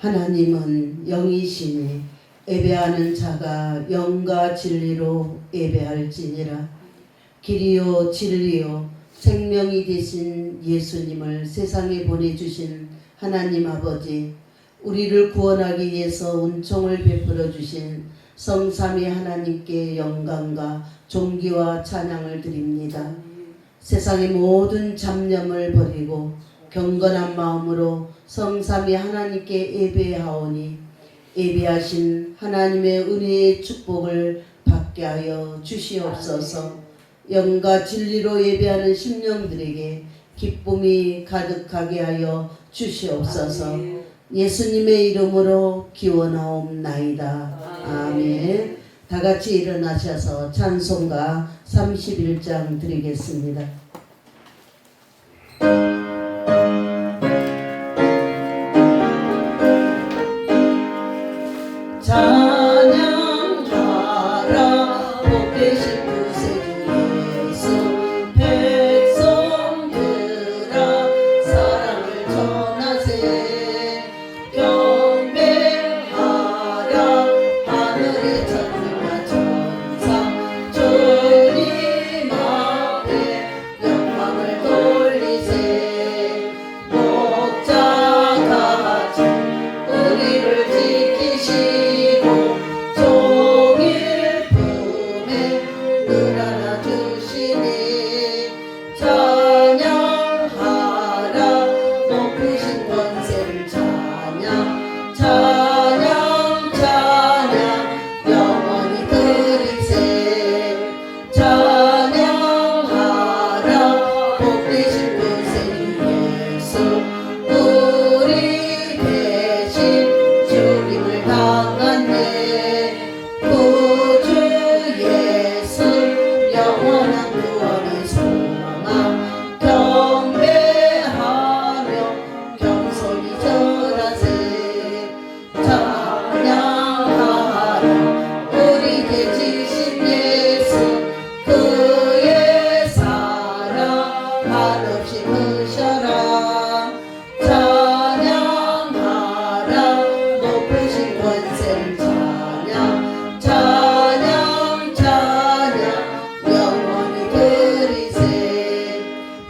하나님은 영이시니 예배하는 자가 영과 진리로 예배할지니라. 길이요 진리요 생명이 되신 예수님을 세상에 보내주신 하나님 아버지, 우리를 구원하기 위해서 은총을 베풀어 주신 성삼위 하나님께 영광과 존귀와 찬양을 드립니다. 세상의 모든 잡념을 버리고 경건한 마음으로 성삼위 하나님께 예배하오니 예배하신 하나님의 은혜의 축복을 받게 하여 주시옵소서. 영과 진리로 예배하는 심령들에게 기쁨이 가득하게 하여 주시옵소서. 예수님의 이름으로 기원하옵나이다. 아멘. 다 같이 일어나셔서 찬송가 31장 드리겠습니다. 찬양하라 복되신 구세주 예수, 백성들아 사랑을 전하세. 경배하라 하늘의 천군과 천사, 주님 앞에 영광을 돌리세. 목자같이 우리를 지키시고 종일 품에 늘 안아주시니 찬양하라 높으신 권세를 찬양 찬양 찬양 영원히 드리세. 찬양하라 복되신 구세주 예수, 우리 대신 죽임을 당하네. 구주 예수 영원한 구원의 소망, 경배하며 겸손히 절하세. 찬양하라 우리 대지신 예수, 그의 사랑 한없이 크셔라. 찬양하라 높으신 권세를 찬양 찬양 찬양 영원히 드리세.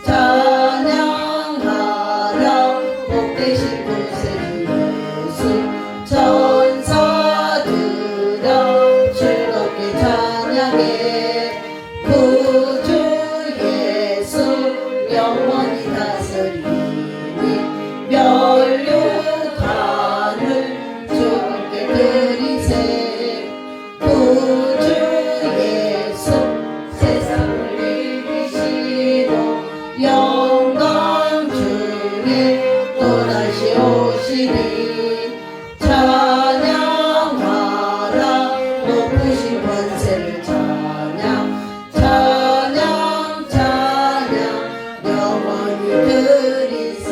찬양하라 복되신 구세주 예수, 천사들아 즐겁게 찬양해. 구주 예수 영원히 다스리니 멸류관을 주님께 드리세. 구주 예수 세상을 이기시고 영광 중에 또다시 오시니 찬양하라 높으신 권세를 찬양 찬양 찬양 영원히 드리세.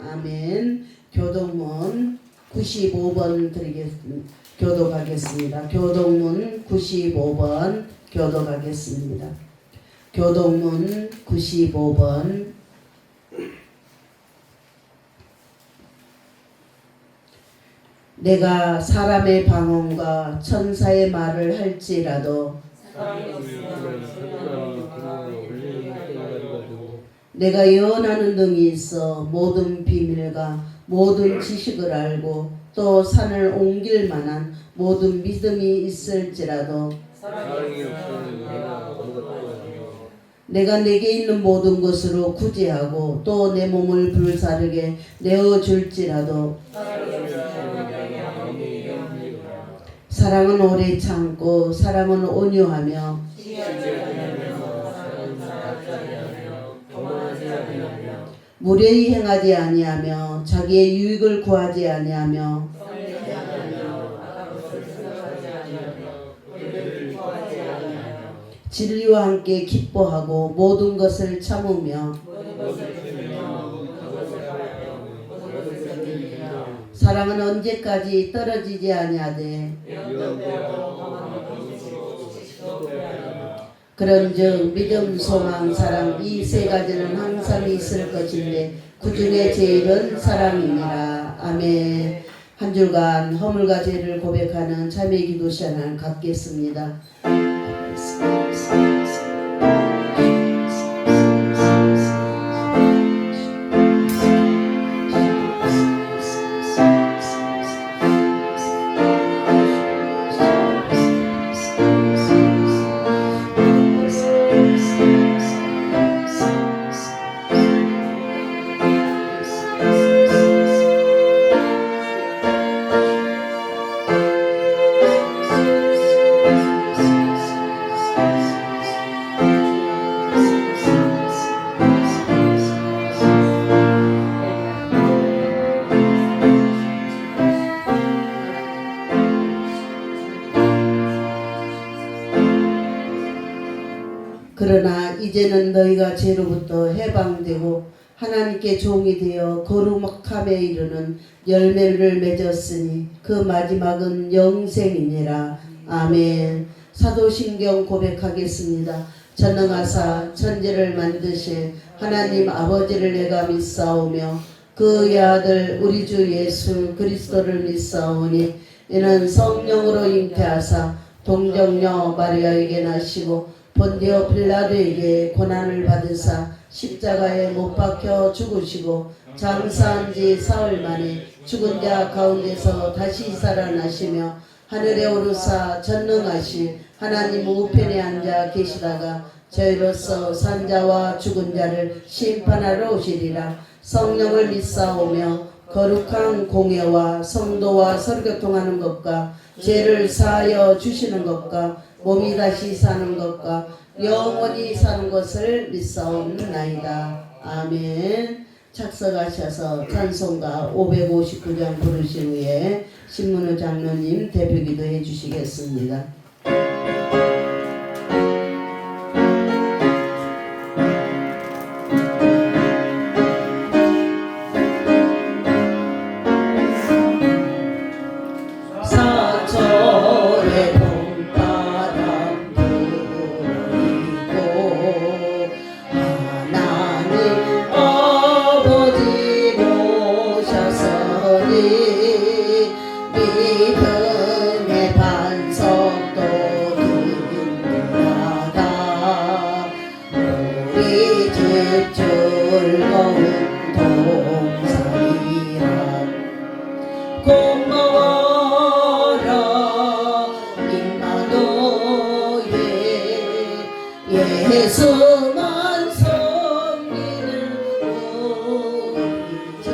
아멘. 교동문 95번 드리겠습니다. 교독하겠습니다. 교동문 95번 교독하겠습니다. 교동문 95번. 내가 사람의 방언과 천사의 말을 할지라도 내가 예언하는 등이 있어 모든 비밀과 모든 지식을 알고 또 산을 옮길 만한 모든 믿음이 있을지라도 내가 내게 있는 모든 것으로 구제하고 또 내 몸을 불사르게 내어줄지라도 사랑은 오래 참고 사랑은 온유하며 무례히 행하지 아니하며 자기의 유익을 구하지 아니하며 진리와 함께 기뻐하고 모든 것을 참으며 사랑은 언제까지 떨어지지 아니하되 그런즉 믿음, 소망, 사랑 이 세 가지는 항상 있을 것인데 그 중에 제일은 사랑이니라. 아멘. 한 주간 허물과 죄를 고백하는 참회 기도 시간을 갖겠습니다. 그러나 이제는 너희가 죄로부터 해방되고 하나님께 종이 되어 거룩함에 이르는 열매를 맺었으니 그 마지막은 영생이니라. 아멘. 사도신경 고백하겠습니다. 전능하사 천지를 만드신 하나님 아버지를 내가 믿사오며 그의 아들 우리 주 예수 그리스도를 믿사오니 이는 성령으로 잉태하사 동정녀 마리아에게 나시고 본디오 빌라도에게 고난을 받으사 십자가에 못 박혀 죽으시고 장사한 지 사흘 만에 죽은 자 가운데서 다시 살아나시며 하늘에 오르사 전능하신 하나님 우편에 앉아 계시다가 저희로서 산자와 죽은 자를 심판하러 오시리라. 성령을 믿사오며 거룩한 공예와 성도와 서로교통하는 것과 죄를 사하여 주시는 것과 몸이 다시 사는 것과 영원히 사는 것을 믿사옵나이다. 아멘. 착석하셔서 찬송가 559장 부르신 후에 신문우 장로님 대표기도 해주시겠습니다. 믿음의 반석도 든든하다. 우리 집 즐거운 동산이라. 고마워라 임마누엘 예수만 섬기는 우리 집.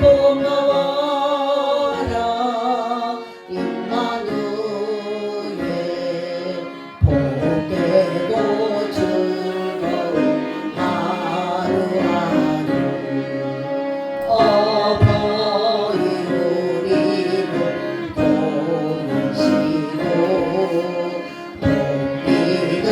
고마워라 임마누엘 복되고 즐거운 하루하루. 어버이 우리를 도우시고 복빛을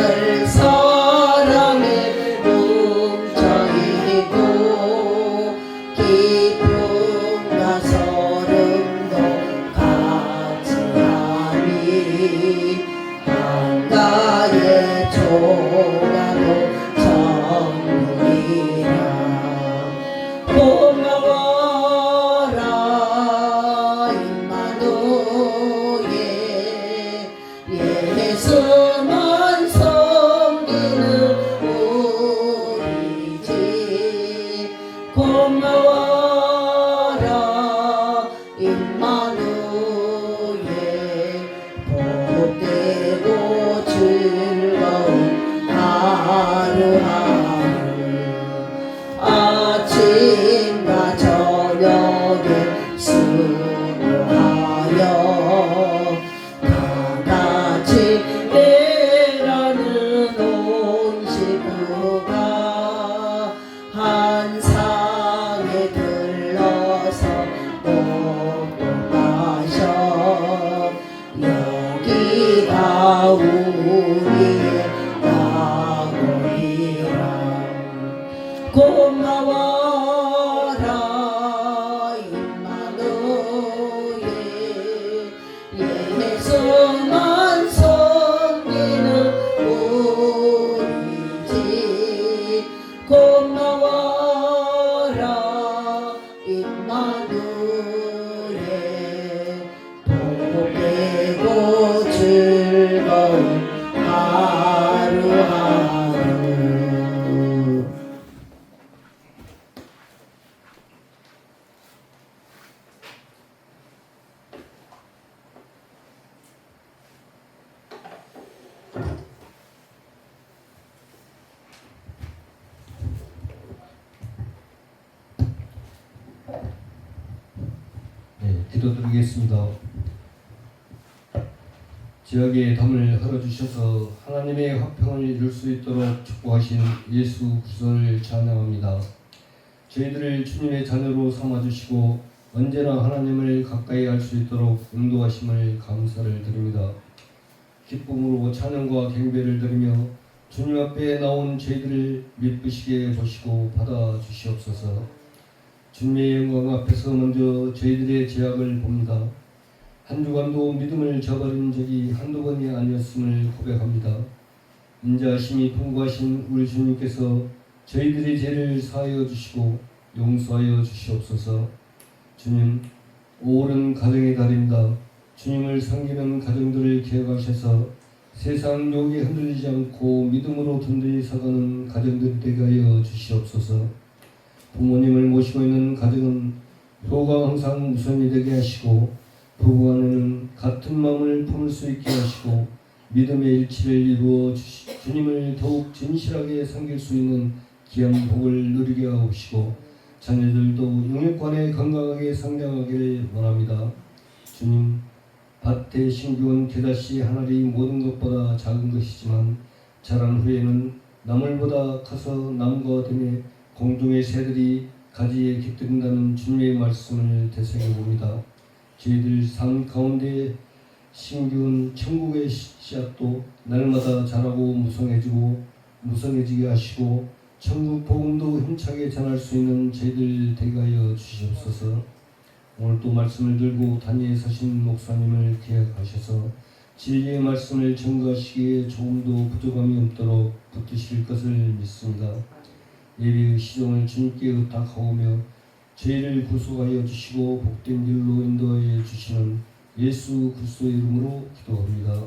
기도드리겠습니다. 지역의 담을 흘러주셔서 하나님의 화평을 이룰 수 있도록 축복하신 예수 그리스도를 찬양합니다. 저희들을 주님의 자녀로 삼아주시고 언제나 하나님을 가까이 할 수 있도록 인도하심을 감사를 드립니다. 기쁨으로 찬양과 경배를 드리며 주님 앞에 나온 저희들을 미쁘시게 보시고 받아주시옵소서. 주님의 영광 앞에서 먼저 저희들의 죄악을 봅니다. 한 주간도 믿음을 저버린 적이 한두 번이 아니었음을 고백합니다. 인자하심이 풍부하신 우리 주님께서 저희들의 죄를 사하여 주시고 용서하여 주시옵소서. 주님, 오랜 가정의 달입니다. 주님을 섬기는 가정들을 기억하셔서 세상 욕에 흔들리지 않고 믿음으로 든든히 서가는 가정들이 되게 하여 주시옵소서. 부모님을 모시고 있는 가정은 효가 항상 우선이 되게 하시고 부부간에는 같은 마음을 품을 수 있게 하시고 믿음의 일치를 이루어 주님을 더욱 진실하게 섬길 수 있는 귀한 복을 누리게 하옵시고 자녀들도 영육간에 건강하게 성장하기를 원합니다. 주님, 밭에 심기운 겨자씨 한 알이 모든 것보다 작은 것이지만 자란 후에는 나물보다 커서 나무가 되며 공중의 새들이 가지에 깃든다는 주님의 말씀을 되새겨 봅니다. 저희들 삶 가운데 심기운 천국의 씨앗도 날마다 자라고 무성해지게 하시고 천국 복음도 힘차게 전할 수 있는 저희들 되게 하여 주시옵소서. 오늘 또 말씀을 들고 단위에 서신 목사님을 기억하셔서 진리의 말씀을 전가하시기에 조금도 부족함이 없도록 붙드실 것을 믿습니다. 예배의 시종을 주님께 의탁하오며 죄를 구속하여 주시고 복된 길로 인도하여 주시는 예수 그리스도의 이름으로 기도합니다.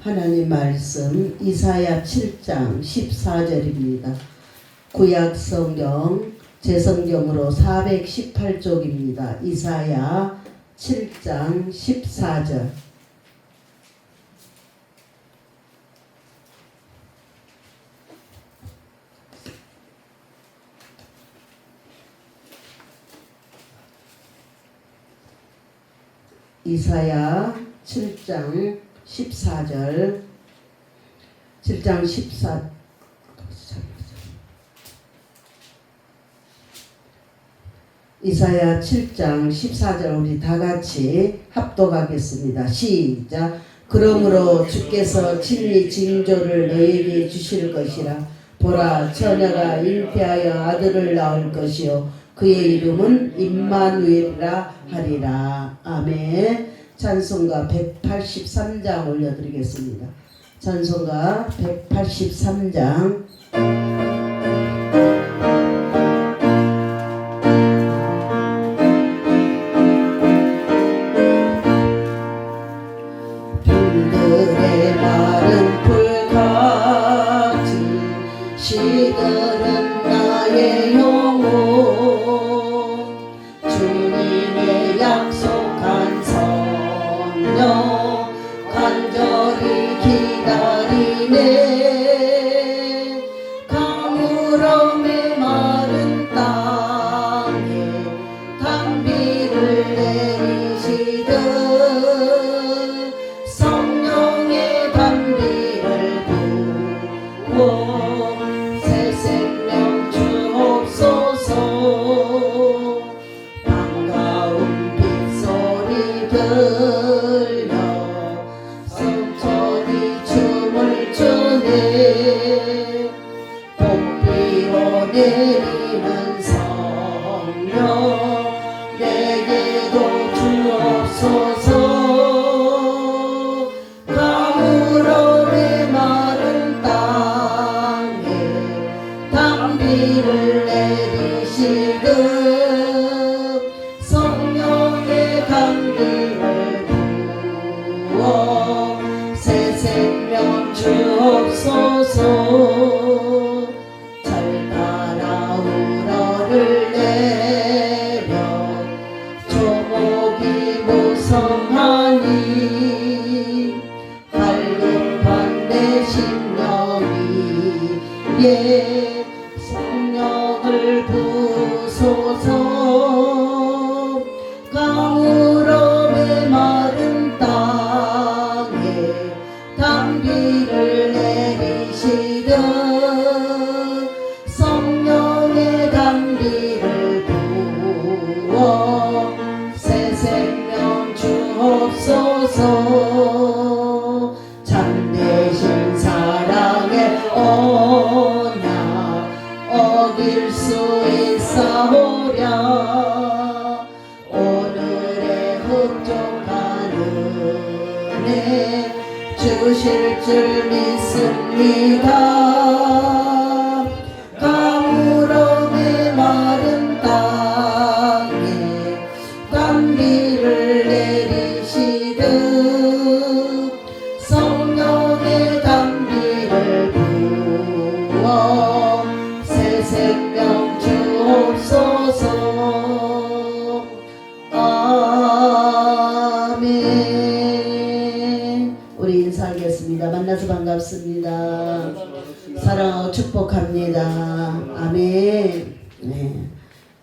하나님 말씀 이사야 7장 14절입니다. 구약 성경 제 성경으로 418쪽입니다. 이사야 7장 14절. 이사야 7장 14절. 7장 14 이사야 7장 14절 우리 다 같이 합독하겠습니다. 시작. 그러므로 주께서 친히 징조를 너에게 주실 것이라. 보라, 처녀가 잉태하여 아들을 낳을 것이요 그의 이름은 임마누엘이라 하리라. 아멘. 찬송가 183장 올려드리겠습니다. 찬송가 183장. 빈들의 마른 풀같이 시들은 나의 영혼 주님의 약속한 성령 간절히 기다리네. 가물음의 마른 땅에 단비를 내리시듯 성령의 단비를 부어 새 생명 주옵소서. 반가운 빗소리 들려 성천이 춤을 추네. 복비로 내리는 성령 내게도 주옵소서. 가물음의 마른 땅에 단비를 내리시듯 성령의 단비를 부어 새 생명 주옵소서. 주옵소서. 잘 따라 우러를 내려 조목이 무성하니 갈급한 내 심령이 예 성령을 부소서. 가물어 메마른 땅에 단비를 내리시듯 성령의 단비를 부어 새 생명 주옵소서. 참되신 사랑의 언약 어길 수 있사오랴. 오늘의 흡족한 은혜 주실 줄 믿습니다. 가물어 메마른 땅에 단비를 내리시듯 성령의 단비를 부어 새 생명 주옵소서. 아멘. 우리 인사하겠습니다. 만나서 반갑습니다. 사랑하고 축복합니다. 아멘. 네.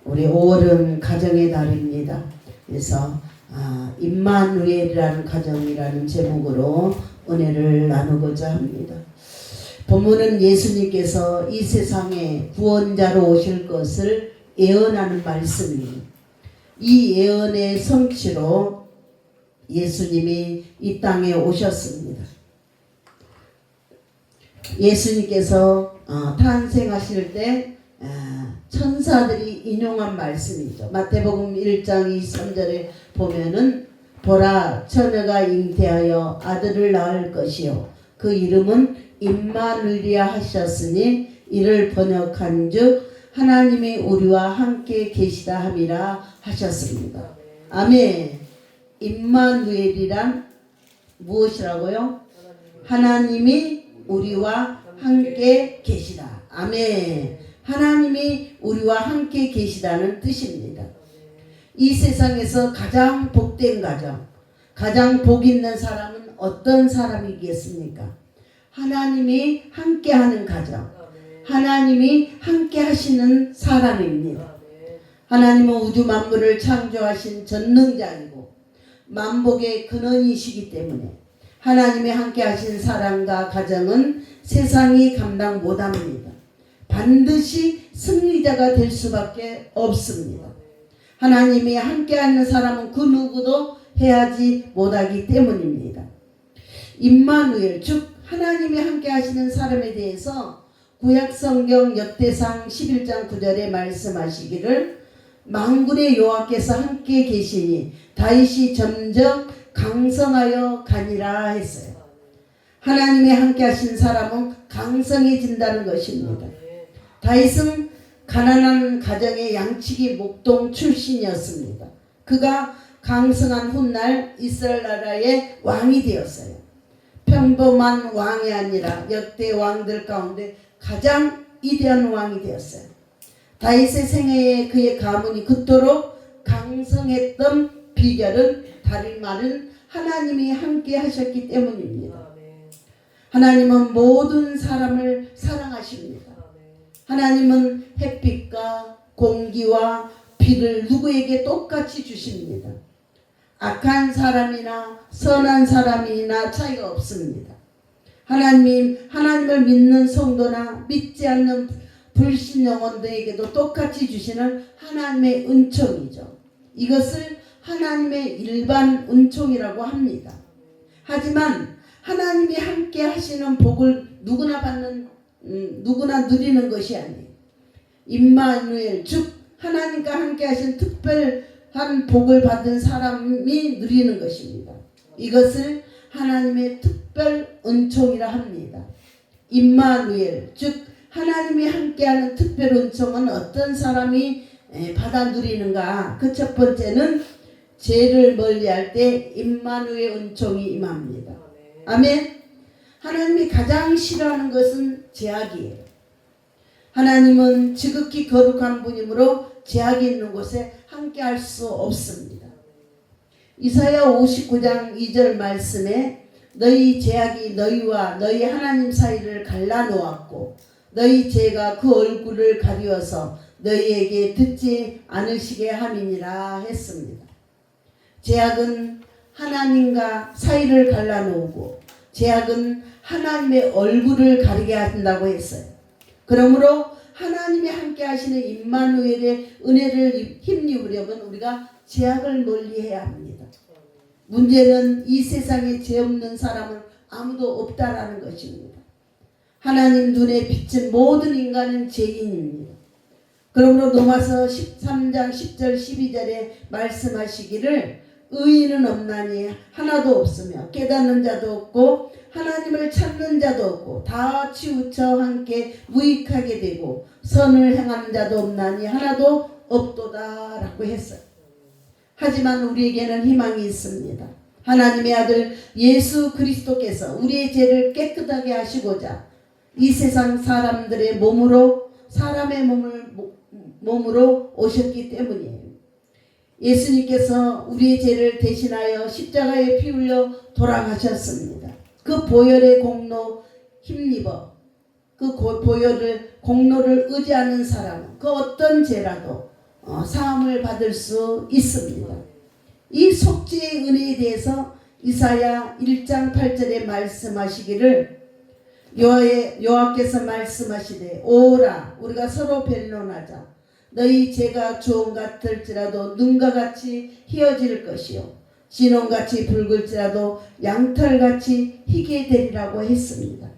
우리 5월은 가정의 달입니다. 그래서 임마누엘이라는 가정이라는 제목으로 은혜를 나누고자 합니다. 본문은 예수님께서 이 세상에 구원자로 오실 것을 예언하는 말씀입니다. 이 예언의 성취로 예수님이 이 땅에 오셨습니다. 예수님께서 탄생하실 때 천사들이 인용한 말씀이죠. 마태복음 1장 23절에 보면은 보라 처녀가 잉태하여 아들을 낳을 것이요 그 이름은 임마누엘이라 하셨으니 이를 번역한즉 하나님이 우리와 함께 계시다 함이라 하셨습니다. 아멘. 임마누엘이란 무엇이라고요? 하나님이 우리와 함께 계시다. 아멘. 하나님이 우리와 함께 계시다는 뜻입니다. 이 세상에서 가장 복된 가정, 가장 복 있는 사람은 어떤 사람이겠습니까? 하나님이 함께하는 가정, 하나님이 함께 하시는 사람입니다. 하나님은 우주 만물을 창조하신 전능자이고 만복의 근원이시기 때문에 하나님이 함께 하신 사랑과 가정은 세상이 감당 못합니다. 반드시 승리자가 될 수밖에 없습니다. 하나님이 함께하는 사람은 그 누구도 해하지 못하기 때문입니다. 임마누엘 즉 하나님이 함께하시는 사람에 대해서 구약성경 역대상 11장 9절에 말씀하시기를 만군의 여호와께서 함께 계시니 다윗이 점점 강성하여 가니라 했어요. 하나님이 함께하신 사람은 강성해진다는 것입니다. 다윗은 가난한 가정의 양치기 목동 출신이었습니다. 그가 강성한 훗날 이스라엘 나라의 왕이 되었어요. 평범한 왕이 아니라 역대 왕들 가운데 가장 위대한 왕이 되었어요. 다윗의 생애에 그의 가문이 그토록 강성했던 비결은 다른 말은 하나님이 함께 하셨기 때문입니다. 하나님은 모든 사람을 사랑하십니다. 하나님은 햇빛과 공기와 비를 누구에게 똑같이 주십니다. 악한 사람이나 선한 사람이나 차이가 없습니다. 하나님을 믿는 성도나 믿지 않는 불신 영혼들에게도 똑같이 주시는 하나님의 은총이죠. 이것을 하나님의 일반 은총이라고 합니다. 하지만 하나님이 함께 하시는 복을 누구나 누리는 것이 아니에요. 임마누엘 즉 하나님과 함께 하신 특별한 복을 받은 사람이 누리는 것입니다. 이것을 하나님의 특별 은총이라 합니다. 임마누엘 즉 하나님이 함께하는 특별 은총은 어떤 사람이 받아 누리는가? 그 첫 번째는 죄를 멀리할 때 임마누엘 은총이 임합니다. 아멘. 하나님이 가장 싫어하는 것은 제약이에요. 하나님은 지극히 거룩한 분이므로 제약이 있는 곳에 함께 할 수 없습니다. 이사야 59장 2절 말씀에 너희 제약이 너희와 너희 하나님 사이를 갈라놓았고 너희 죄가 그 얼굴을 가리워서 너희에게 듣지 않으시게 함이니라 했습니다. 제약은 하나님과 사이를 갈라놓고 제약은 하나님의 얼굴을 가리게 한다고 했어요. 그러므로 하나님이 함께 하시는 임마누엘의 은혜를 힘입으려면 우리가 제약을 멀리해야 합니다. 문제는 이 세상에 죄 없는 사람은 아무도 없다라는 것입니다. 하나님 눈에 비친 모든 인간은 죄인입니다. 그러므로 로마서 13장 10절 12절에 말씀하시기를 의인은 없나니 하나도 없으며 깨닫는 자도 없고 하나님을 찾는 자도 없고 다 치우쳐 함께 무익하게 되고 선을 행하는 자도 없나니 하나도 없도다 라고 했어요. 하지만 우리에게는 희망이 있습니다. 하나님의 아들 예수 그리스도께서 우리의 죄를 깨끗하게 하시고자 이 세상 사람들의 몸으로 사람의 몸으로 오셨기 때문이에요. 예수님께서 우리의 죄를 대신하여 십자가에 피 흘려 돌아가셨습니다. 그 보혈의 공로 힘입어 그 보혈을 공로를 의지하는 사람은 그 어떤 죄라도 사함을 받을 수 있습니다. 이 속죄의 은혜에 대해서 이사야 1장 8절에 말씀하시기를 여호와께서 말씀하시되 오라 우리가 서로 변론하자 너희 죄가 주홍 같을지라도 눈과 같이 희어질 것이요 진홍같이 붉을지라도 양털같이 희게 되리라고 했습니다.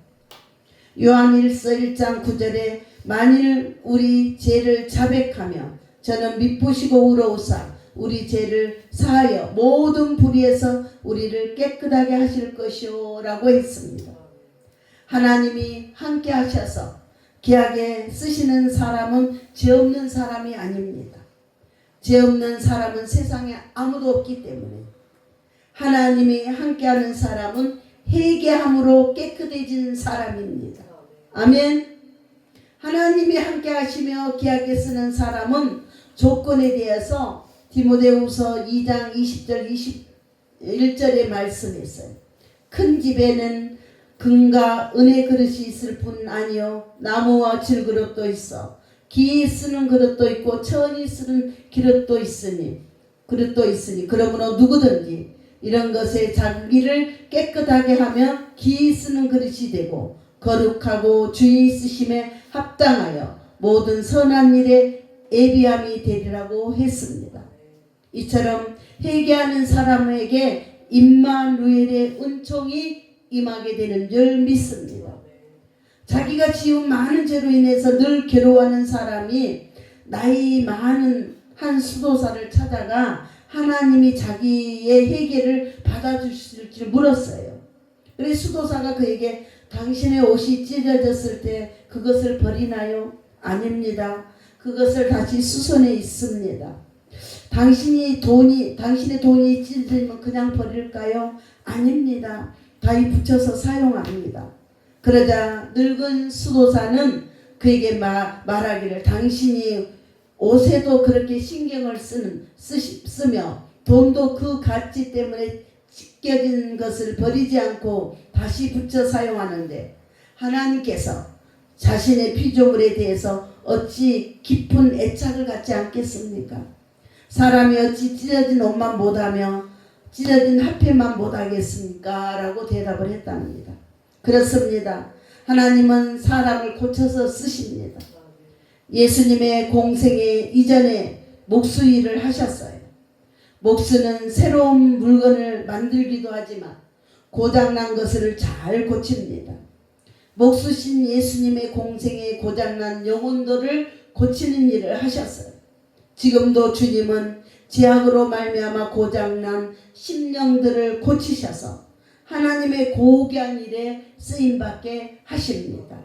요한일서 1장 9절에 만일 우리 죄를 자백하며 저는 미쁘시고 의로우사 우리 죄를 사하여 모든 불의에서 우리를 깨끗하게 하실 것이요 라고 했습니다. 하나님이 함께 하셔서 귀하게 쓰시는 사람은 죄 없는 사람이 아닙니다. 죄 없는 사람은 세상에 아무도 없기 때문에 하나님이 함께하는 사람은 회개함으로 깨끗해진 사람입니다. 아멘. 하나님이 함께하시며 귀하게 쓰는 사람은 조건에 대해서 디모데후서 2장 20절 21절에 말씀했어요. 큰 집에는 금과 은의 그릇이 있을 뿐 아니요 나무와 질그릇도 있어 기이 쓰는 그릇도 있고 천이 쓰는 그릇도 있으니 그러므로 누구든지 이런 것에 자기를 깨끗하게 하며 기이 쓰는 그릇이 되고 거룩하고 주의 쓰심에 합당하여 모든 선한 일에 예비함이 되리라고 했습니다. 이처럼 회개하는 사람에게 임마누엘의 은총이 임하게 되는 줄 믿습니다. 자기가 지은 많은 죄로 인해서 늘 괴로워하는 사람이 나이 많은 한 수도사를 찾아가 하나님이 자기의 회개를 받아주실지 물었어요. 그래서 수도사가 그에게 당신의 옷이 찢어졌을 때 그것을 버리나요? 아닙니다. 그것을 다시 수선해 있습니다. 당신의 돈이 찢어지면 그냥 버릴까요? 아닙니다. 다시 붙여서 사용합니다. 그러자 늙은 수도사는 그에게 말하기를 당신이 옷에도 그렇게 신경을 쓰며 돈도 그 가치 때문에 찢겨진 것을 버리지 않고 다시 붙여 사용하는데 하나님께서 자신의 피조물에 대해서 어찌 깊은 애착을 갖지 않겠습니까? 사람이 어찌 찢어진 옷만 못하며 찢어진 화폐만 못하겠습니까? 라고 대답을 했답니다. 그렇습니다. 하나님은 사람을 고쳐서 쓰십니다. 예수님의 공생애 이전에 목수 일을 하셨어요. 목수는 새로운 물건을 만들기도 하지만 고장난 것을 잘 고칩니다. 목수신 예수님의 공생에 고장난 영혼들을 고치는 일을 하셨어요. 지금도 주님은 죄악으로 말미암아 고장난 심령들을 고치셔서 하나님의 고귀한 일에 쓰임받게 하십니다.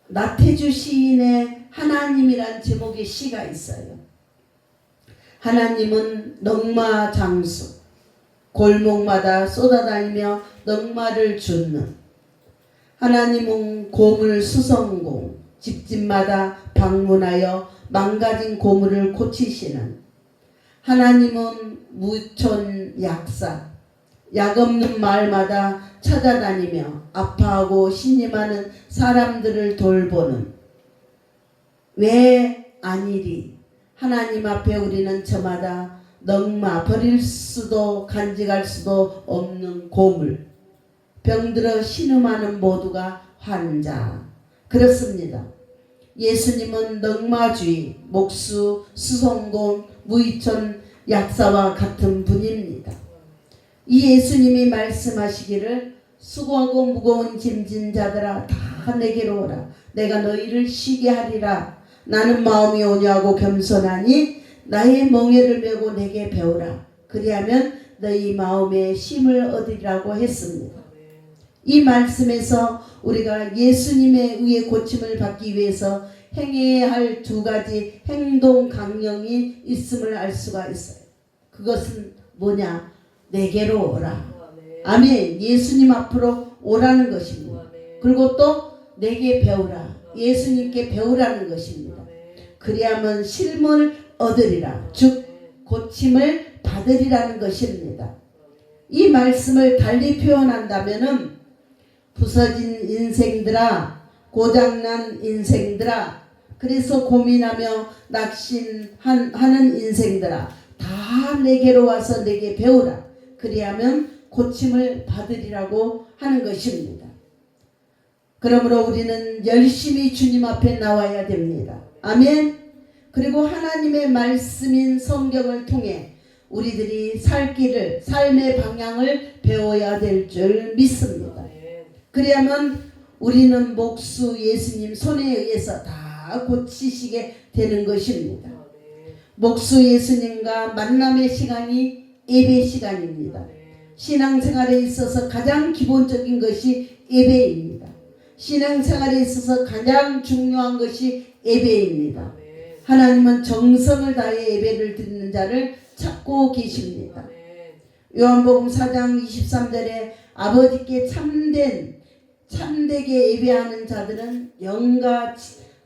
나태주 시인의 하나님이란 제목의 시가 있어요. 하나님은 넉마장수 골목마다 쏟아다니며 넉마를 줍는 하나님은 고물 수성공 집집마다 방문하여 망가진 고물을 고치시는 하나님은 무천 약사 약 없는 마을마다 찾아다니며 아파하고 신임하는 사람들을 돌보는 왜 아니리 하나님 앞에 우리는 저마다 넉마 버릴 수도 간직할 수도 없는 고물 병들어 신음하는 모두가 환자 그렇습니다. 예수님은 넉마주의 목수 수성공 무이천 약사와 같은 분입니다. 이 예수님이 말씀하시기를 수고하고 무거운 짐진 자들아 다 내게로 오라 내가 너희를 쉬게 하리라 나는 마음이 온유하고 겸손하니 나의 멍에를 메고 내게 배우라 그리하면 너희 마음에 쉼을 얻으리라고 했습니다. 이 말씀에서 우리가 예수님에 의해 고침을 받기 위해서 행해야 할 두 가지 행동 강령이 있음을 알 수가 있어요. 그것은 뭐냐? 내게로 오라. 아멘. 예수님 앞으로 오라는 것입니다. 그리고 또 내게 배우라. 예수님께 배우라는 것입니다. 그리하면 쉼을 얻으리라. 즉 고침을 받으리라는 것입니다. 이 말씀을 달리 표현한다면은 부서진 인생들아 고장난 인생들아 그래서 고민하며 낙심하는 인생들아 다 내게로 와서 내게 배우라 그리하면 고침을 받으리라고 하는 것입니다. 그러므로 우리는 열심히 주님 앞에 나와야 됩니다. 아멘. 그리고 하나님의 말씀인 성경을 통해 우리들이 살 길을 삶의 방향을 배워야 될 줄 믿습니다. 그러면 우리는 목수 예수님 손에 의해서 다 고치시게 되는 것입니다. 목수 예수님과 만남의 시간이 예배 시간입니다. 신앙생활에 있어서 가장 기본적인 것이 예배입니다. 신앙생활에 있어서 가장 중요한 것이 예배입니다. 하나님은 정성을 다해 예배를 드리는 자를 찾고 계십니다. 요한복음 4장 23절에 아버지께 참되게 예배하는 자들은 영과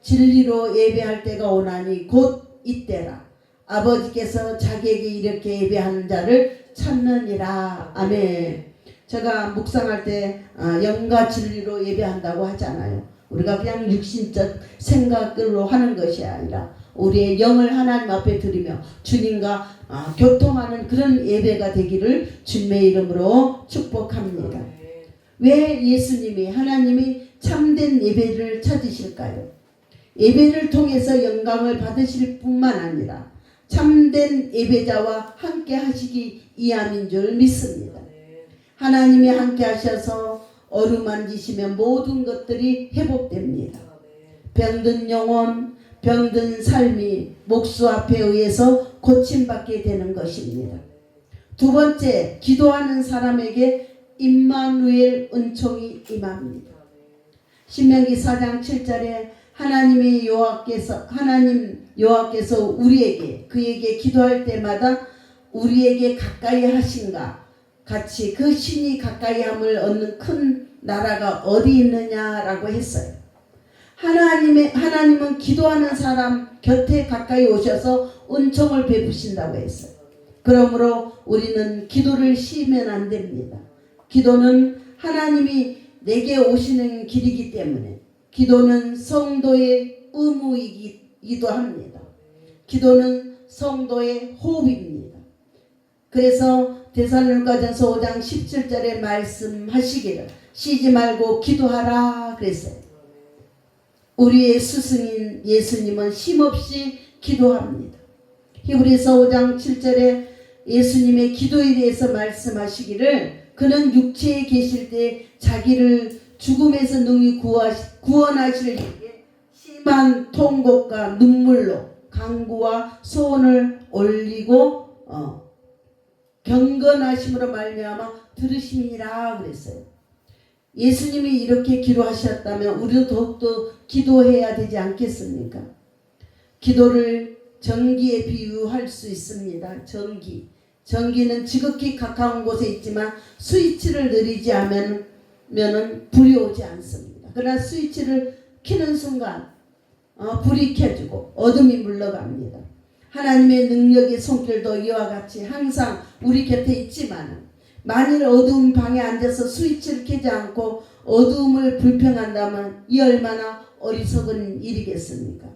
진리로 예배할 때가 오나니 곧 이때라. 아버지께서 자기에게 이렇게 예배하는 자를 찾느니라. 아멘. 제가 묵상할 때 영과 진리로 예배한다고 하잖아요. 우리가 그냥 육신적 생각으로 하는 것이 아니라 우리의 영을 하나님 앞에 드리며 주님과 교통하는 그런 예배가 되기를 주님의 이름으로 축복합니다. 왜 예수님이 하나님이 참된 예배를 찾으실까요? 예배를 통해서 영광을 받으실 뿐만 아니라 참된 예배자와 함께 하시기 위함인 줄 믿습니다. 하나님이 함께 하셔서 어루만지시면 모든 것들이 회복됩니다. 병든 영혼, 병든 삶이 목수 앞에 의해서 고침받게 되는 것입니다. 두 번째, 기도하는 사람에게 임마누엘 은총이 임합니다. 신명기 4장 7절에 하나님 여호와께서 우리에게 그에게 기도할 때마다 우리에게 가까이 하신가 같이 그 신이 가까이함을 얻는 큰 나라가 어디 있느냐라고 했어요. 하나님은 기도하는 사람 곁에 가까이 오셔서 은총을 베푸신다고 했어요. 그러므로 우리는 기도를 쉬면 안 됩니다. 기도는 하나님이 내게 오시는 길이기 때문에 기도는 성도의 의무이기도 합니다. 기도는 성도의 호흡입니다. 그래서 데살로니가전서 5장 17절에 말씀하시기를 쉬지 말고 기도하라 그랬어요. 우리의 스승인 예수님은 쉼없이 기도합니다. 히브리서 5장 7절에 예수님의 기도에 대해서 말씀하시기를 그는 육체에 계실 때 자기를 죽음에서 능히 구원하실 일에 심한 통곡과 눈물로 간구와 소원을 올리고 경건하심으로 말미암아 들으심이라 그랬어요. 예수님이 이렇게 기도하셨다면 우리도 더욱더 기도해야 되지 않겠습니까? 기도를 전기에 비유할 수 있습니다. 전기. 전기는 지극히 가까운 곳에 있지만 스위치를 누르지 않으면은 불이 오지 않습니다. 그러나 스위치를 켜는 순간 불이 켜지고 어둠이 물러갑니다. 하나님의 능력의 손길도 이와 같이 항상 우리 곁에 있지만 만일 어두운 방에 앉아서 스위치를 켜지 않고 어두움을 불평한다면 이 얼마나 어리석은 일이겠습니까?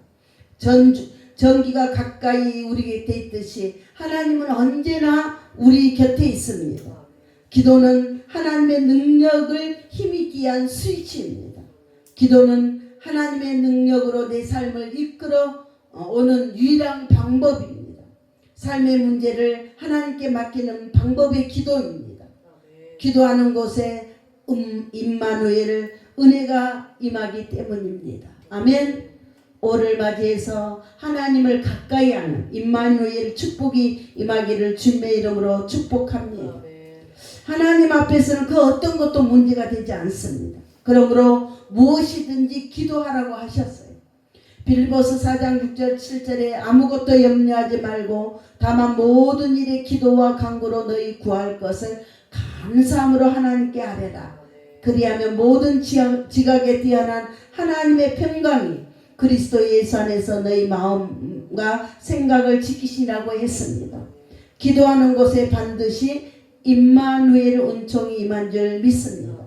전기가 가까이 우리 곁에 있듯이 하나님은 언제나 우리 곁에 있습니다. 기도는 하나님의 능력을 힘있게 한 스위치입니다. 기도는 하나님의 능력으로 내 삶을 이끌어 오는 유일한 방법입니다. 삶의 문제를 하나님께 맡기는 방법의 기도입니다. 기도하는 곳에 임마누엘 은혜가 임하기 때문입니다. 아멘. 올을 맞이해서 하나님을 가까이 하는 임마누엘 축복이 임하기를 주님의 이름으로 축복합니다. 하나님 앞에서는 그 어떤 것도 문제가 되지 않습니다. 그러므로 무엇이든지 기도하라고 하셨어요. 빌립보서 4장 6절 7절에 아무것도 염려하지 말고 다만 모든 일에 기도와 간구로 너희 구할 것을 감사함으로 하나님께 아뢰라. 그리하면 모든 지각에 뛰어난 하나님의 평강이 그리스도 예수 안에서 너희 마음과 생각을 지키시라고 했습니다. 기도하는 곳에 반드시 임마누엘 은총이 임한 줄 믿습니다.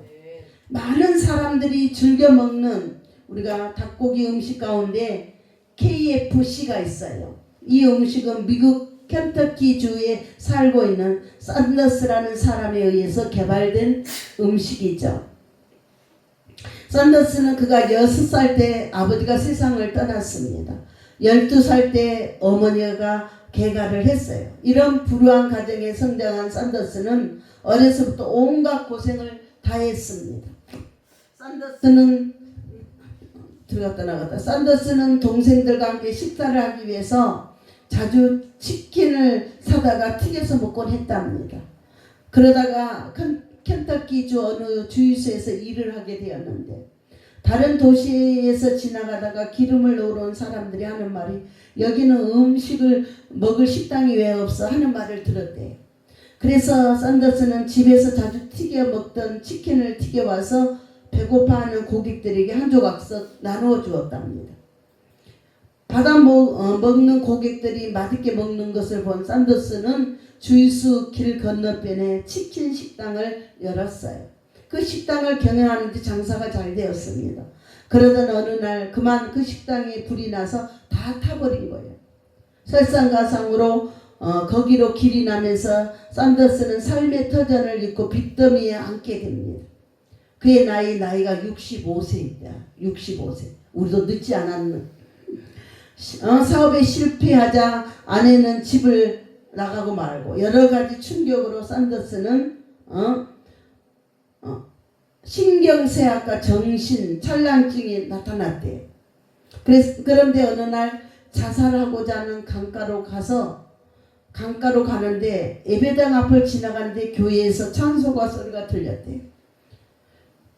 많은 사람들이 즐겨 먹는 우리가 닭고기 음식 가운데 KFC가 있어요. 이 음식은 미국 켄터키 주에 살고 있는 샌더스라는 사람에 의해서 개발된 음식이죠. 샌더스는 그가 6살 때 아버지가 세상을 떠났습니다. 12살 때 어머니가 개가를 했어요. 이런 불우한 가정에 성장한 샌더스는 어려서부터 온갖 고생을 다 했습니다. 샌더스는 동생들과 함께 식사를 하기 위해서 자주 치킨을 사다가 튀겨서 먹곤 했답니다. 그러다가 켄터키주 어느 주유소에서 일을 하게 되었는데 다른 도시에서 지나가다가 기름을 넣으러 온 사람들이 하는 말이 여기는 음식을 먹을 식당이 왜 없어 하는 말을 들었대요. 그래서 샌더스는 집에서 자주 튀겨 먹던 치킨을 튀겨와서 배고파하는 고객들에게 한 조각씩 나누어 주었답니다. 받아 먹는 고객들이 맛있게 먹는 것을 본 샌더스는 주유소 길 건너편에 치킨 식당을 열었어요. 그 식당을 경영하는데 장사가 잘 되었습니다. 그러던 어느 날 그만 그 식당에 불이 나서 다 타버린 거예요. 설상가상으로 거기로 길이 나면서 샌더스는 삶의 터전을 잃고 빚더미에 앉게 됩니다. 그의 나이가 65세입니다. 65세. 우리도 늦지 않았는. 사업에 실패하자 아내는 집을 나가고 말고 여러 가지 충격으로 샌더스는 신경쇠약과 정신 찬란증이 나타났대요. 그런데 어느 날 자살하고자 하는 강가로 가는데 예배당 앞을 지나가는데 교회에서 찬송가 소리가 들렸대요.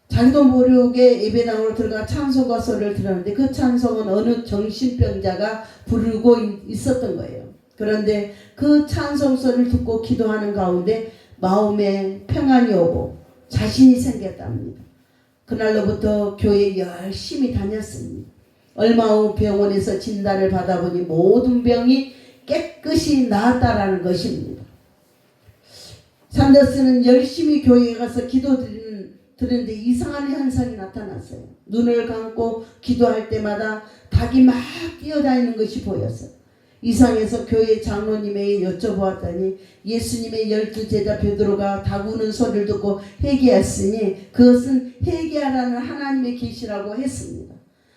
자기도 모르게 예배당으로 들어가 찬송가 소리를 들었는데 그 찬송은 어느 정신병자가 부르고 있었던 거예요. 그런데 그 찬송 소리를 듣고 기도하는 가운데 마음에 평안이 오고 자신이 생겼답니다. 그날로부터 교회에 열심히 다녔습니다. 얼마 후 병원에서 진단을 받아보니 모든 병이 깨끗이 나았다라는 것입니다. 샌더스는 열심히 교회에 가서 기도드리는데 이상한 현상이 나타났어요. 눈을 감고 기도할 때마다 닭이 막 뛰어다니는 것이 보였어요. 이상해서 교회 장로님에게 여쭤보았더니 예수님의 12제자 베드로가 닭 우는 소리를 듣고 회개했으니 그것은 회개하라는 하나님의 계시라고 했습니다.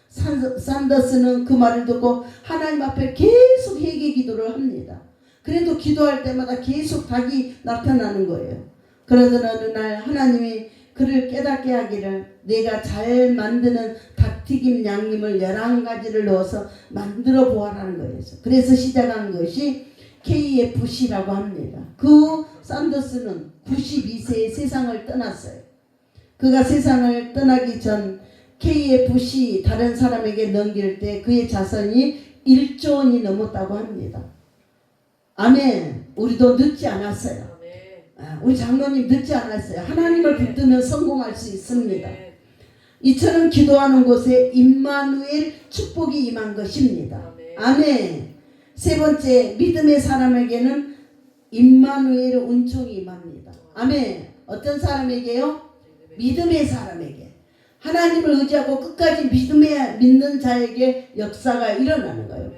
샌더스는 그 말을 듣고 하나님 앞에 계속 회개 기도를 합니다. 그래도 기도할 때마다 계속 닭이 나타나는 거예요. 그러던 어느 날 하나님이 그를 깨닫게 하기를 내가 잘 만드는 닭튀김 양념을 11가지를 넣어서 만들어 보아라는 거예요. 그래서 시작한 것이 KFC라고 합니다. 그 샌더스는 92세에 세상을 떠났어요. 그가 세상을 떠나기 전 KFC 다른 사람에게 넘길 때 그의 자산이 1조 원이 넘었다고 합니다. 아멘. 우리도 늦지 않았어요. 우리 장로님 늦지 않았어요. 하나님을 붙들면 성공할 수 있습니다. 이처럼 기도하는 곳에 임마누엘 축복이 임한 것입니다. 아멘. 세 번째, 믿음의 사람에게는 임마누엘 은총이 임합니다. 아멘. 어떤 사람에게요? 믿음의 사람에게. 하나님을 의지하고 끝까지 믿는 자에게 역사가 일어나는 거예요.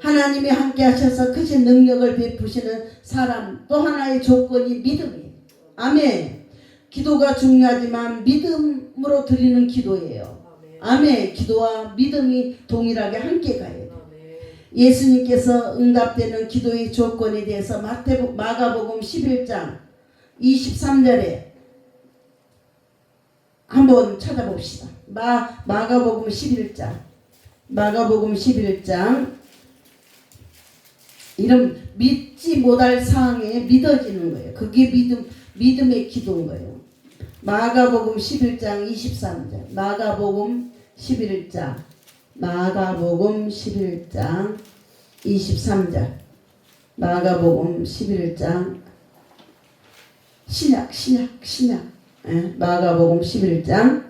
하나님이 함께 하셔서 크신 능력을 베푸시는 사람, 또 하나의 조건이 믿음이에요. 아멘. 기도가 중요하지만 믿음으로 드리는 기도예요. 아멘. 기도와 믿음이 동일하게 함께 가야 돼요. 예수님께서 응답되는 기도의 조건에 대해서 마가복음 11장 23절에 한번 찾아봅시다. 마가복음 11장 이런 믿지 못할 상황에 믿어지는 거예요. 그게 믿음의 기도인 거예요. 마가복음 11장 23절. 마가복음 11장 23절. 마가복음 11장 신약. 마가복음 11장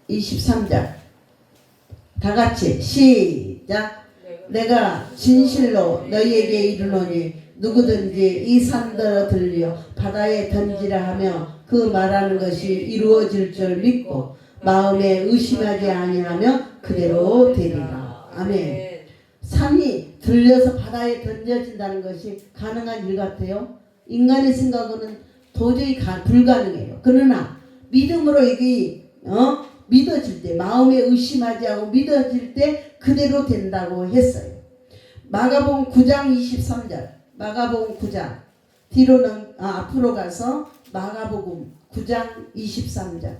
23절. 다 같이 시작. 내가 진실로 너희에게 이르노니 누구든지 이 산더러 들려 바다에 던지라 하며 그 말하는 것이 이루어질 줄 믿고 마음에 의심하지 아니하며 그대로 되리라. 아멘. 산이 들려서 바다에 던져진다는 것이 가능한 일 같아요? 인간의 생각으로는 도저히 불가능해요. 그러나 믿음으로 이게 믿어질 때, 마음에 의심하지 않고 믿어질 때 그대로 된다고 했어요. 마가복음 9장 23절. 마가복음 9장 앞으로 가서 마가복음 9장 23절.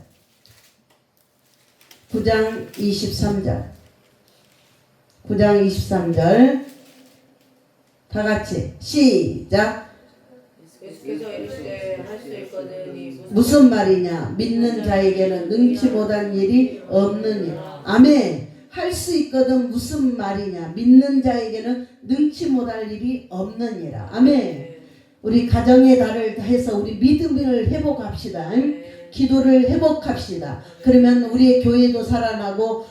9장 23절. 다 같이 시작. 예수께서 이르시되 할 수 있거든 무슨 말이냐? 믿는 자에게는 능치 못한 일이 없느니라. 아멘. 할 수 있거든 무슨 말이냐? 믿는 자에게는 능치 못할 일이 없느니라. 아멘. 우리 가정의 달을 해서 우리 믿음을 회복합시다. 기도를 회복합시다. 그러면 우리의 교회도 살아나고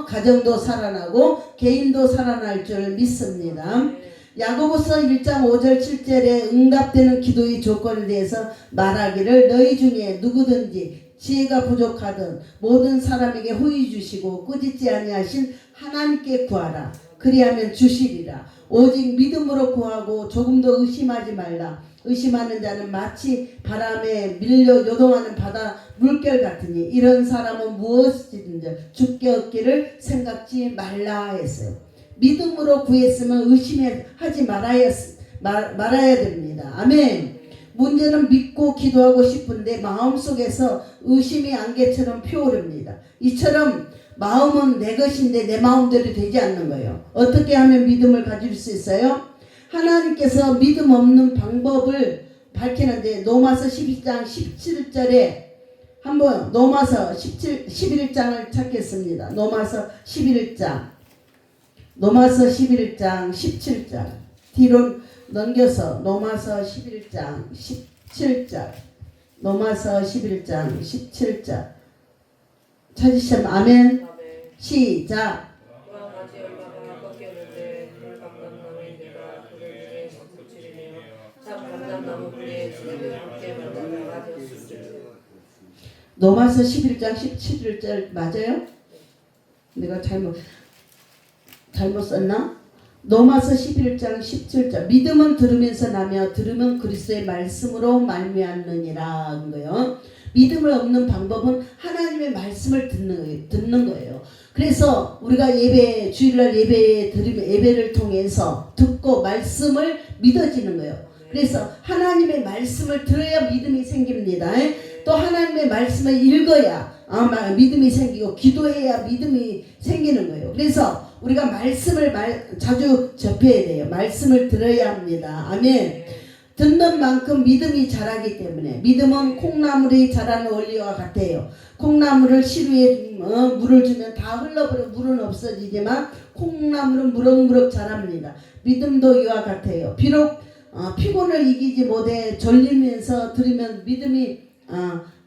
가정도 살아나고 개인도 살아날 줄 믿습니다. 야고보서 1장 5절 7절에 응답되는 기도의 조건에 대해서 말하기를 너희 중에 누구든지 지혜가 부족하든 모든 사람에게 후히 주시고 꾸짖지 아니하신 하나님께 구하라. 그리하면 주시리라. 오직 믿음으로 구하고 조금도 의심하지 말라. 의심하는 자는 마치 바람에 밀려 요동하는 바다 물결 같으니 이런 사람은 무엇이든지 죽게 얻기를 생각지 말라 했어요. 믿음으로 구했으면 의심하지 말아야 됩니다. 아멘. 문제는 믿고 기도하고 싶은데 마음속에서 의심이 안개처럼 피어오릅니다. 이처럼 마음은 내 것인데 내 마음대로 되지 않는 거예요. 어떻게 하면 믿음을 가질 수 있어요? 하나님께서 믿음 없는 방법을 밝히는데 로마서 12장 17절에 한번 로마서 11장을 찾겠습니다. 로마서 11장 17절 뒤로 넘겨서 로마서 11장 17절 로마서 11장 17절 찾으시면 아멘. 시작. 로마서 11장 17절 맞아요? 내가 잘못 썼나? 로마서 11장 17절 믿음은 들으면서 나며 들으면 그리스도의 말씀으로 말미암느니라 한 거예요. 믿음을 얻는 방법은 하나님의 말씀을 듣는 거예요. 그래서 우리가 주일날 예배를 통해서 듣고 말씀을 믿어지는 거예요. 그래서 하나님의 말씀을 들어야 믿음이 생깁니다. 또 하나님의 말씀을 읽어야 믿음이 생기고 기도해야 믿음이 생기는 거예요. 그래서 우리가 말씀을 자주 접해야 돼요. 말씀을 들어야 합니다. 아멘. 듣는 만큼 믿음이 자라기 때문에 믿음은 콩나물이 자라는 원리와 같아요. 콩나물을 시루에 물을 주면 다 흘러버려 물은 없어지지만 콩나물은 무럭무럭 자랍니다. 믿음도 이와 같아요. 비록 피곤을 이기지 못해 졸리면서 들으면 믿음이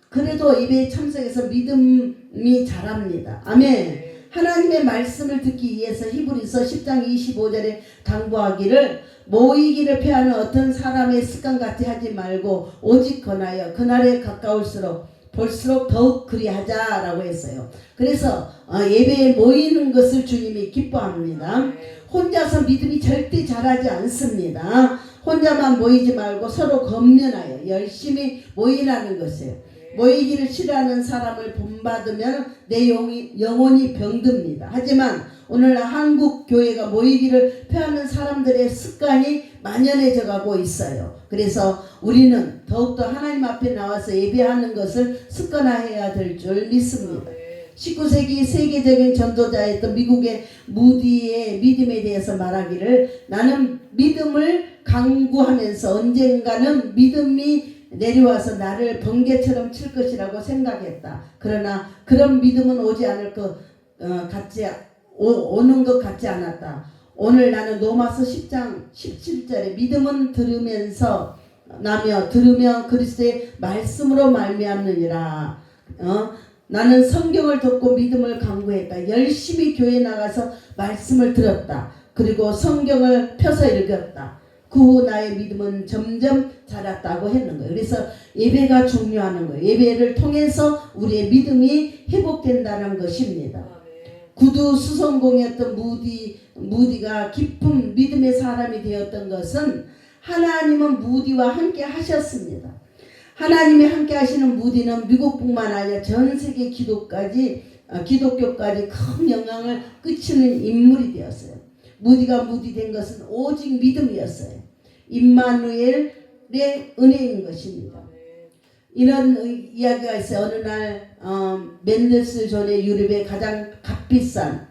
그래도 예배에 참석해서 믿음이 자랍니다. 아멘. 하나님의 말씀을 듣기 위해서 히브리서 10장 25절에 당부하기를 모이기를 피하는 어떤 사람의 습관 같이 하지 말고 오직 권하여 그날에 가까울수록 볼수록 더욱 그리하자라고 했어요. 그래서 예배에 모이는 것을 주님이 기뻐합니다. 혼자서 믿음이 절대 자라지 않습니다. 혼자만 모이지 말고 서로 건면하여 열심히 모이라는 것이에요. 모이기를 싫어하는 사람을 본받으면 내 영혼이 병듭니다. 하지만 오늘날 한국 교회가 모이기를 피하는 사람들의 습관이 만연해져 가고 있어요. 그래서 우리는 더욱더 하나님 앞에 나와서 예배하는 것을 습관화해야 될 줄 믿습니다. 19세기 세계적인 전도자였던 미국의 무디의 믿음에 대해서 말하기를 나는 믿음을 강구하면서 언젠가는 믿음이 내려와서 나를 번개처럼 칠 것이라고 생각했다. 그러나 그런 믿음은 오지 않을 것 오는 것 같지 않았다. 오늘 나는 로마서 10장 17절에 믿음은 들으면서 나며 들으면 그리스도의 말씀으로 말미암느니라. 나는 성경을 듣고 믿음을 강구했다. 열심히 교회 나가서 말씀을 들었다. 그리고 성경을 펴서 읽었다. 그 후 나의 믿음은 점점 자랐다고 했는 거예요. 그래서 예배가 중요한 거예요. 예배를 통해서 우리의 믿음이 회복된다는 것입니다. 구두 수성공이었던 무디가 깊은 믿음의 사람이 되었던 것은 하나님은 무디와 함께 하셨습니다. 하나님이 함께 하시는 무디는 미국뿐만 아니라 전 세계 기독교까지 큰 영향을 끼치는 인물이 되었어요. 무디가 무디 된 것은 오직 믿음이었어요. 임마누엘의 은혜인 것입니다. 이런 이야기가 있어요. 어느 날 맨델스 존의 유럽의 가장 값비싼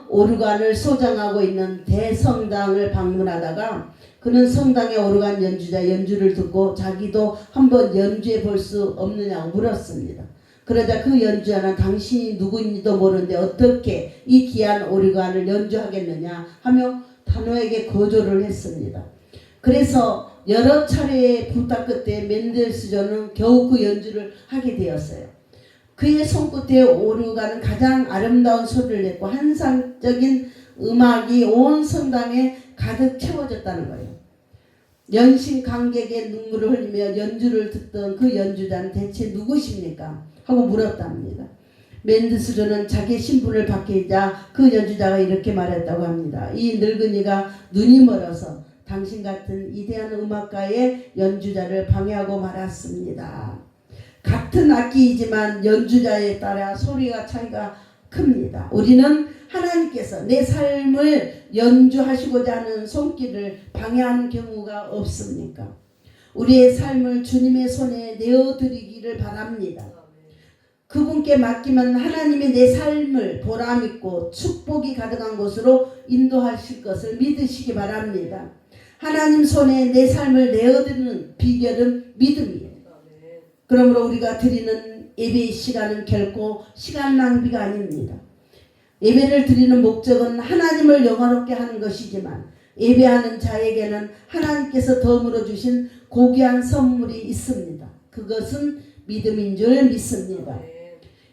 오르간을 소장하고 있는 대성당을 방문하다가 그는 성당의 오르간 연주자 연주를 듣고 자기도 한번 연주해 볼 수 없느냐고 물었습니다. 그러자 그 연주자는 당신이 누구인지도 모르는데 어떻게 이 귀한 오르간을 연주하겠느냐 하며 단호하게 거절을 했습니다. 그래서 여러 차례의 부탁 끝에 맨델스존은 겨우 그 연주를 하게 되었어요. 그의 손끝에 오르간은 가장 아름다운 소리를 냈고 환상적인 음악이 온 성당에 가득 채워졌다는 거예요. 연신 관객의 눈물을 흘리며 연주를 듣던 그 연주자는 대체 누구십니까? 하고 물었답니다. 맨델스존은 자기 신분을 밝히자 그 연주자가 이렇게 말했다고 합니다. 이 늙은이가 눈이 멀어서 당신 같은 위대한 음악가의 연주자를 방해하고 말았습니다. 같은 악기이지만 연주자에 따라 소리가 차이가 큽니다. 우리는 하나님께서 내 삶을 연주하시고자 하는 손길을 방해하는 경우가 없습니까? 우리의 삶을 주님의 손에 내어드리기를 바랍니다. 그분께 맡기면 하나님이 내 삶을 보람있고 축복이 가득한 곳으로 인도하실 것을 믿으시기 바랍니다. 하나님 손에 내 삶을 내어드리는 비결은 믿음이에요. 그러므로 우리가 드리는 예배의 시간은 결코 시간 낭비가 아닙니다. 예배를 드리는 목적은 하나님을 영화롭게 하는 것이지만 예배하는 자에게는 하나님께서 덤으로 주신 고귀한 선물이 있습니다. 그것은 믿음인 줄 믿습니다.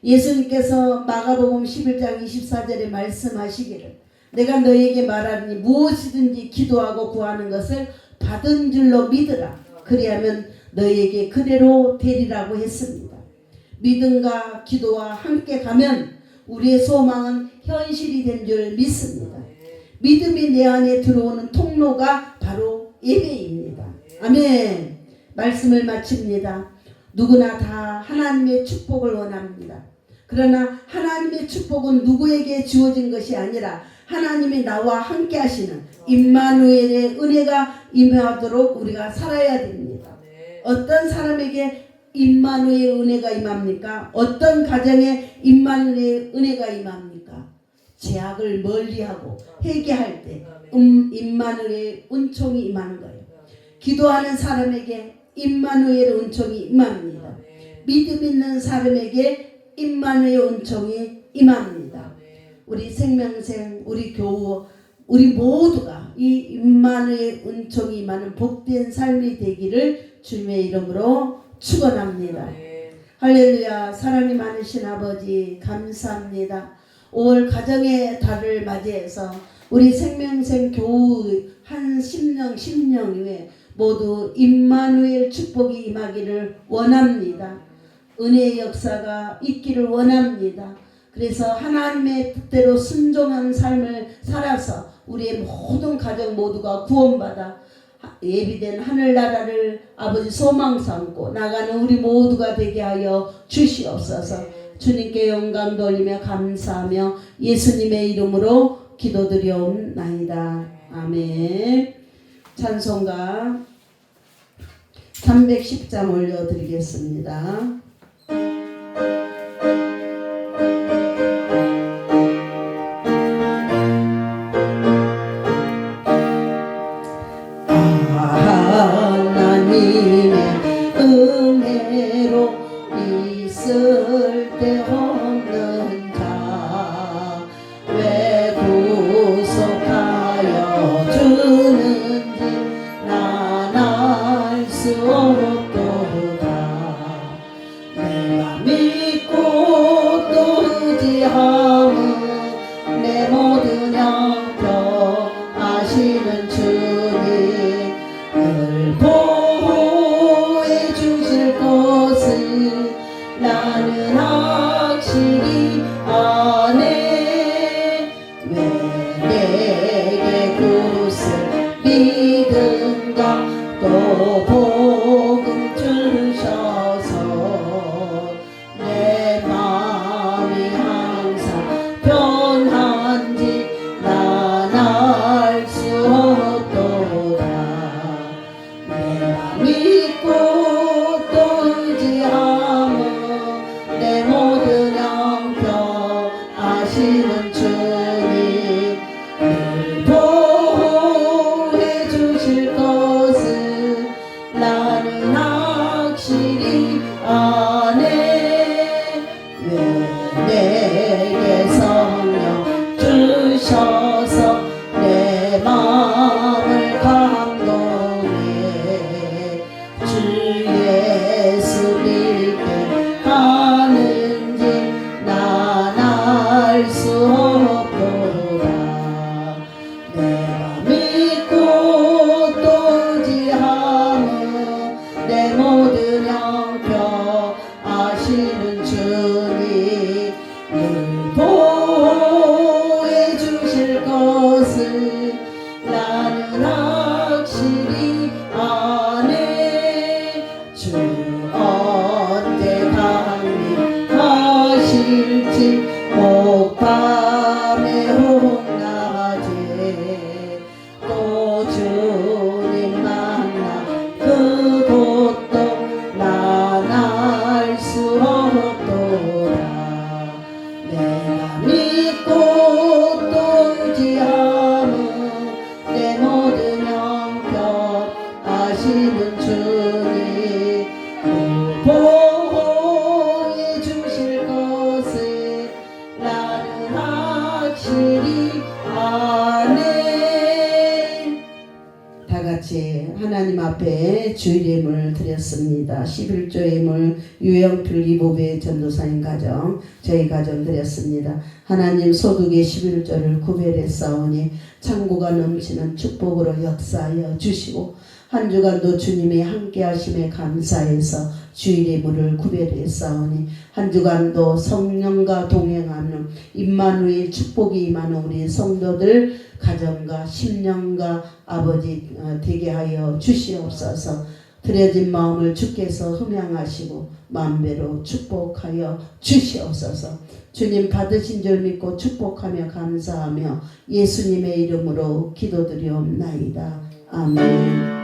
예수님께서 마가복음 11장 24절에 말씀하시기를 내가 너에게 말하니 무엇이든지 기도하고 구하는 것을 받은 줄로 믿으라. 그리하면 너에게 그대로 되리라고 했습니다. 믿음과 기도와 함께 가면 우리의 소망은 현실이 된 줄 믿습니다. 믿음이 내 안에 들어오는 통로가 바로 예배입니다. 아멘. 말씀을 마칩니다. 누구나 다 하나님의 축복을 원합니다. 그러나 하나님의 축복은 누구에게 주어진 것이 아니라 하나님이 나와 함께 하시는 임마누엘의 은혜가 임하도록 우리가 살아야 됩니다. 어떤 사람에게 임마누엘 은혜가 임합니까? 어떤 가정에 임마누엘 은혜가 임합니까? 죄악을 멀리하고 회개할 때 임마누엘 은총이 임하는 거예요. 기도하는 사람에게 임마누엘 은총이 임합니다. 믿음 있는 사람에게 임마누엘 은총이 임합니다. 우리 생명생, 우리 교우, 우리 모두가 이 임마누엘 은총이 많은 복된 삶이 되기를 주님의 이름으로 축원합니다. 네. 할렐루야. 사랑이 많으신 아버지 감사합니다. 5월 가정의 달을 맞이해서 우리 생명생 교우 한 10명 이후에 모두 임마누엘 축복이 임하기를 원합니다. 은혜의 역사가 있기를 원합니다. 그래서 하나님의 뜻대로 순종한 삶을 살아서 우리의 모든 가정 모두가 구원받아 예비된 하늘나라를 아버지 소망 삼고 나가는 우리 모두가 되게 하여 주시옵소서. 주님께 영광 돌리며 감사하며 예수님의 이름으로 기도드려옵나이다. 아멘. 찬송가 310장 올려드리겠습니다. 하나님의 은혜로 있을 때 없는 자 왜 구속하여 주는지 난 알 수 없도다. 내가 믿고 또 의지함은 내 모든 형편 아시는 주님 늘 보호해 주실 것을 나는 확실히 아네. 왜 내게 그것을 믿음과 또 복음 주셔서 내 마음이 항상 변한지 난 알 수 없도다. 내가 믿고 또 의지함은 내 모든 형편 아시는 주님 늘 보호해 주실 것을 나는 확실히 아네. 왜 내게 성령 주셔서 내 마음을 감동해 주 예수 믿게 하는지 난 알 수 없도다. 내가 믿고 또 의지함은 내 모든 형편 아시는 주님 늘 보호해 주실 것을 나는 확실히 아네. 주 언제 강림하실지 목밤에 홍낮에 또 주님 만나 그곳도 난 알 수 없도다. 내가 믿고 또 의지함은 내 모든 형편 아시는 주님 늘 보호해 주실 것을 나는 확실히 아네. 다같이 하나님 앞에 주일 예물 드렸습니다. 11조 예물 유영필 이보배 전도사님 가정 저희 가정 드렸습니다. 하나님 소득의 11조를 구별했사오니 창고가 넘치는 축복으로 역사하여 주시고 한 주간도 주님의 함께 하심에 감사해서 주일 예물을 구별했사오니 한 주간도 성령과 동행하는 임마누엘 축복이 임하는 우리 성도들 가정과 심령과 아버지 되게 하여 주시옵소서. 드려진 마음을 주께서 흠양하시고 만배로 축복하여 주시옵소서. 주님 받으신 줄 믿고 축복하며 감사하며 예수님의 이름으로 기도드리옵나이다. 아멘.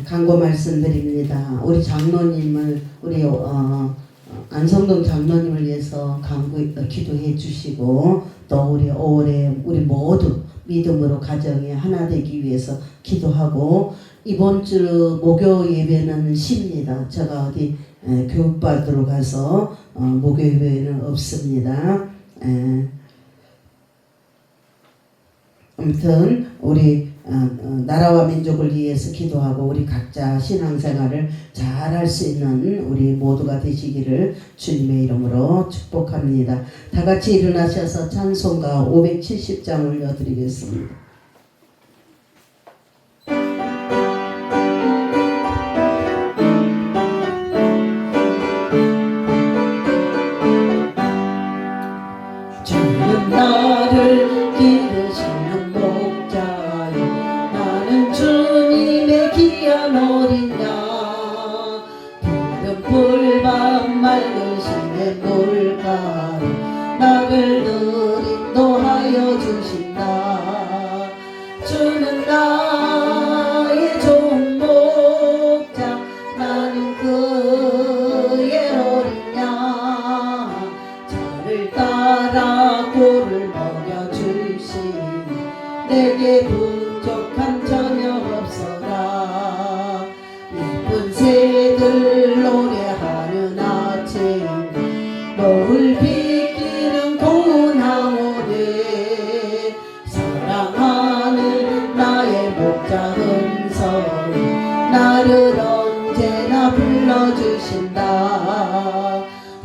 광고 말씀드립니다. 우리 장로님을 우리 안성동 장로님을 위해서 기도해 주시고 또 우리 5월에 우리 모두 믿음으로 가정이 하나 되기 위해서 기도하고 이번 주 목요 예배는 쉽니다. 제가 어디 교육받으러 가서 목요 예배는 없습니다. 아무튼 우리 나라와 민족을 위해서 기도하고 우리 각자 신앙생활을 잘 할 수 있는 우리 모두가 되시기를 주님의 이름으로 축복합니다. 다 같이 일어나셔서 찬송가 570장 올려드리겠습니다. 주는 나를 기르시는 목자요 나는 주님의 귀한 어린 양 푸른 풀밭 맑으심의 물가로 나를 늘 인도하여 주신다. 주는 나의 좋은 목자 나는 그의 어린 양 저를 따라 꼴을 먹여주시니 내게 부족함 전혀 없어라. 예쁜 새들 노래하는 아침 노을 비키는 고운 항오리 사랑하는 나의 목자 음성이 나를 언제나 불러주신다.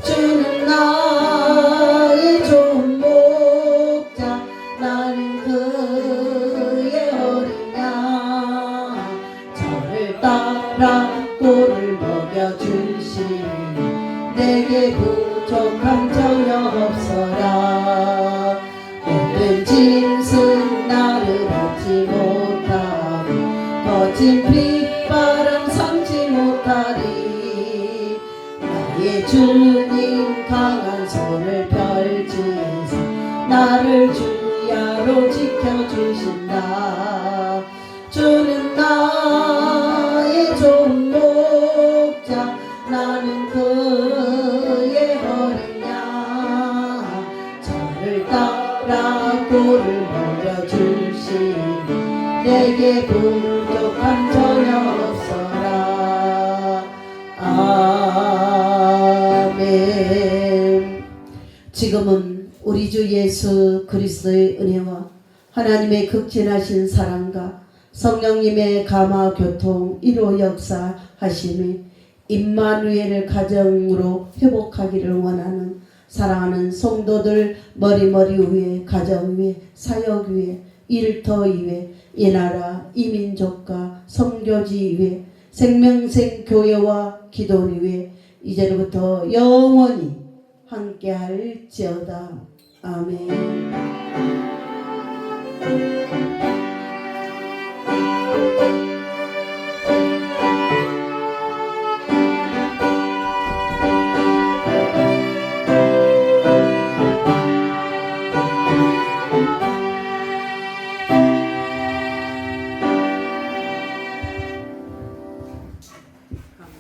주는 나의 좋은 목자 나는 그의 어린 양 저를 따라 꼴을 먹여주시니 내게 부족함 전혀 없어라. 모든 짐승 나를 얻지 못하고 거친 빗바람 삼지 못하리. 나의 주님 강한 손을 펼치사 나를 주야로 지켜주신다. 주는 나의 좋은 목자 나는 그의 어린 양 저를 따라 꼴을 먹여주시니 내게 부족함 전혀 없어라. 아멘. 지금은 우리 주 예수 그리스도의 은혜와 하나님의 극진하신 사랑과 성령님의 감화 교통 1호 역사하심이 임마누엘을 가정으로 회복하기를 원하는 사랑하는 성도들 머리머리 위에 가정 위에 사역 위에 일터 위에 이 나라 이 민족과 선교지 위에 생명생 교회와 기도원 위에 이제로부터 영원히 함께할지어다. 아멘.